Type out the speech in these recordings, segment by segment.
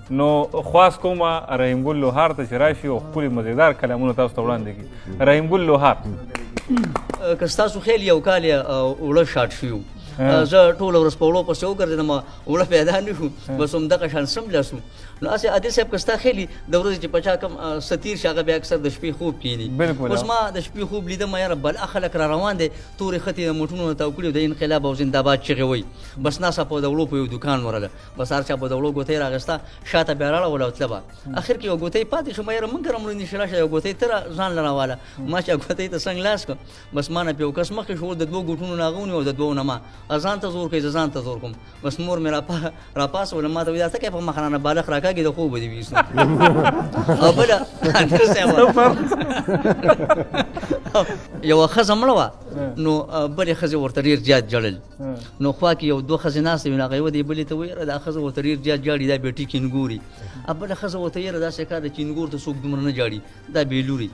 نو خواست کوم رحیم ګل لوهار ته چې راشي او خپل مزیدار کلامونه تاسو ته وړاندې کړي. رحیم ګل لوهار، که ستاسو خیال یو کال اوړه شاټ شو، زه ټوله ورځ په وړو پسې وګرځېدم، اوړه پیدا نه شو، بس همدغه شان سملاسو. نو هسې عادل صاحب که ستا خیلي د ورځې چې په چا کم ستیر شي هغه بیا اکثر د شپې خوب کښېني. اوس ما د شپې خوب لیدم یاره بلا خلک را روان دی، تورې خطې د موټرونو تاو کړي د انقلاب او زنده‌باد چغې وایي. بس ناڅاپه د وړو په یو دوکان ورغله، بس هر چا به د وړو ګوتې راغسته، شاته بیا راړوله او تله به. اخر کې یو ګوتې پاتې شوم، یاره موږ کره مړه نشي راشه یو ګوتې ته ځان له راواله. ما چې ګوتې ته څنګ لاس کړ، بس ما نه په یو کس مخکې شو، د دوو ګوټونو نه هغه ونیو او د دوو نه ما ځان ته زور کوي، زه ځان ته زور کوم. بس مور مې راپاسوله، ما ته وایي دا ته په مخ رانه بالښت راکاږي د خوب به دې ویسو. او بله یوه ښځه مړه وه، نو بلې ښځې ورته ډېر زیات ژړل. نو خوا کې یو دوه ښځې ناستې وې، نو هغه یوه دې بلې ته وایي یاره دا ښځه ورته ډېر زیات ژاړي، دا بېټي کینګوري. بله ښځه ورته یاره داسې کار دی کینګور ته څوک دومره نه ژاړي، دا بېلوري.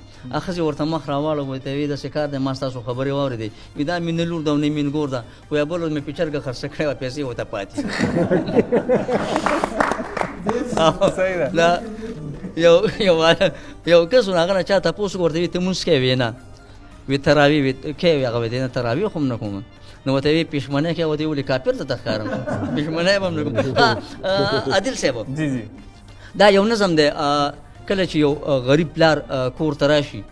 ښځې ورته مخ راواړه، ورته وایي داسې کار دی ما ستاسو خبرې واورېدې، وایي دا مې نه لور ده او نه مینګور ده، وایي بله ورځ مې په چرګه خرڅه کړې وه، پیسې ورته پاتې یو کس و هغه نه چا تپوس ورته وایي ته مونځ کوې؟ وایي نه. وایي تراویح کوې؟ هغه وایي نه تراویح خو هم نه کوم. نو ورته وایي پېشمنۍ کوې؟ ورته ولې کافر ته ښکارم، پېشمنۍ به هم نه کوم. عادل صاحب دا یو نظم دی، کله چې یو غریب پلار کور ته راشي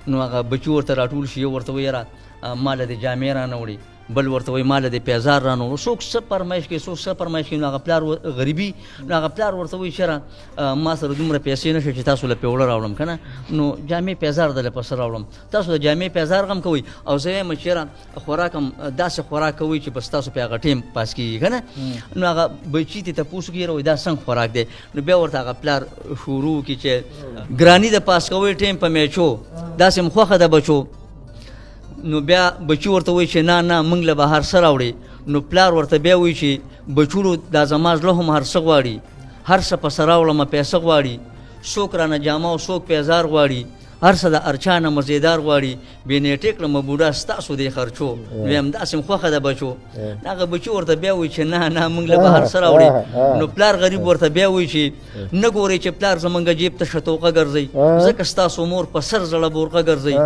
نو هغه بچي ورته راټول شي، یو ورته وایي یاره ماله دې جامې رانه وړي، بل ورته وایي ماله دې پیزار رانه وړو، څوک څه فرمایش کوي څوک څه فرمایش کوي. نو هغه پلار غریبي، نو هغه پلار ورته وایي چېرې ما سره دومره پیسې نشته چې تاسو له پیوړه راوړم که نه، نو جامې پیزار دله پسې راوړم، تاسو د جامې پیزار غم کوئ او زه وایم چېرې خوراک هم داسې خوراک کوئ چې بس تاسو پې هغه ټیم پاس کېږي که نه. نو هغه بچي ته تپوس کوي وایي دا څنګه خوراک دی؟ نو بیا ورته هغه پلار شروع کړي چې ګراني د پاس کوئ ټیم په میچو، داسې م خوښه ده بچو. نو بیا بچي ورته وایي چې نه نه موږ له به هر څه راوړې. نو پلار ورته بیا وایي چې بچوړو دا زما زړه هم هر څه غواړي، هر څه پسې راوړمه پیسه غواړي، څوک رانه جامه او څوک پیزار غواړي، هر څه د ارچا نه مزیدار غواړي، بې نیټې کړمه بوډا ستاسو دې خرچو. ویم داسې م خوښه ده بچو. هغه بچي ورته بیا وایي چې نه نه موږ له به هر څه راوړې. نو پلار غریب ورته بیا وایي چې نه ګورئ چې پلار زمونږ جیب ته شتوقه ګرځئ، ځکه ستاسو مور په سر زړه بورقه ګرځئ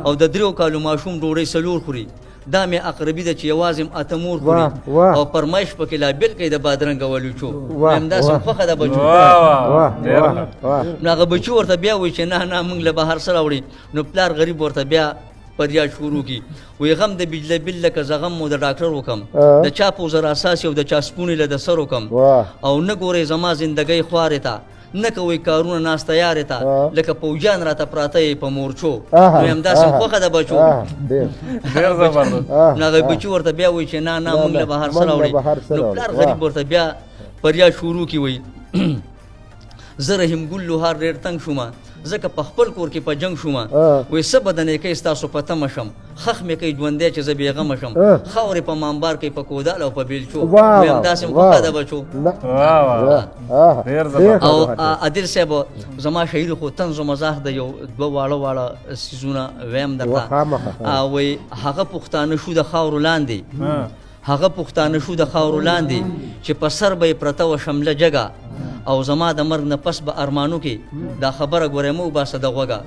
او د 3 کالو ماشوم ډوډۍ 4 خوري، دا مې اقربي ده چې یوازې م اته مور خوري او فرمایش پکې لابل کوي د بادرنګه ولوچو. وایم داسې م خوښه ده بچو. نو هغه بچي ورته بیا وایي چې نه نه موږ له به هر څه راوړي. نو پلار غریب ورته بیا فریاد شروع کړي، وایي غم د بجله بل لکه زغم مو د ډاکټر وکم، د چا پوزر اساس او د چا سپونې له د سر وکم، او نه ګورئ زما زندګۍ خوارې ته، نه کوئ کارونه ناسته یارې ته، لکه پوجان راته پراته یې په مورچو. نو همداسې م خوښه ده بچو. نو هغه بچي ورته بیا وایي چې نه نه موږ له به هر څه راوړي. نو پلار غریب ورته بیا فریاد شروع کړي، وایي زه رحیم ګل لوهار ډېر تنګ شومه، ځکه په خپل کور کې په جنګ شومه، وایي څه به د نیکۍ ستاسو په تمه شم، خښ مې کوي ژوندی چې زه بېغمه شم، خاورې په مامبار کوي په کودال او په بیلچو. وایم داسې م خوښه ده بچو. او عادل صاحب زما شاعري خو طنز و مزاح د یو 2 واړه څیزونه ویم درته. وایي هغه پښتانه شو د خاورو لاندې، هغه پښتانه شو د خاورو لاندې چې په سر به یې پرته وه شمله جګه، او زما د مرګ نه پس به ارمانو کې دا خبره ګورې مه وباسه د غوږه،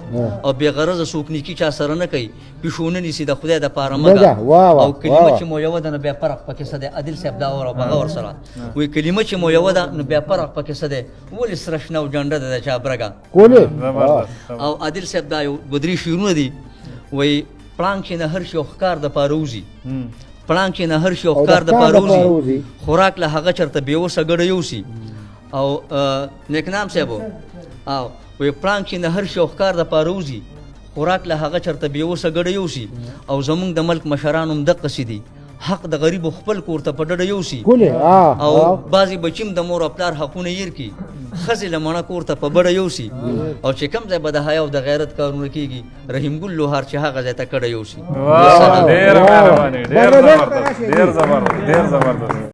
او بې غرضه څوک نیکي چا سره نه کوي، پیشو نه نیسي د خدای دپاره مګه، او کلمه چې مو یوه ده نو بیا فرق پکې څه دی. عادل صاحب دا وره بغه ورسره وایي کلمه چې مو یوه ده نو بیا فرق پکې څه دی، ولې سره شنه او جنډه ده د چا برګه. او عادل صاحب دا یو 2-3 شعرونه دي، وایي پړانګ چې نه هر شي او ښکار دپاره وځي، پړانګ چې نه هر شي او ښکار دپاره وځي، خوراک له هغه چېرته بېوسه ګډه یوسي. او نیکنام صاحب او وایي پړانګ چې نه هر شي او ښکار دپاره وځي، خوراک له هغه چېرته بېوسه ګډه یوسي، او زمونږ د ملک مشران هم دقسې دي، حق د غریبو خپل کور ته په ډډه یوسي، او بعضې بچي هم د مور او پلار حقونه هیر کړي، ښځې له مڼه کور ته په بډه یوسي، او چې کوم ځای به د حیا او د غیرت کارونه کېږي رحیم ګل لوهار چې هغه ځای ته کډه یوسي. ډېر مهرباني، ډېر زبردست، ډېر زبردست.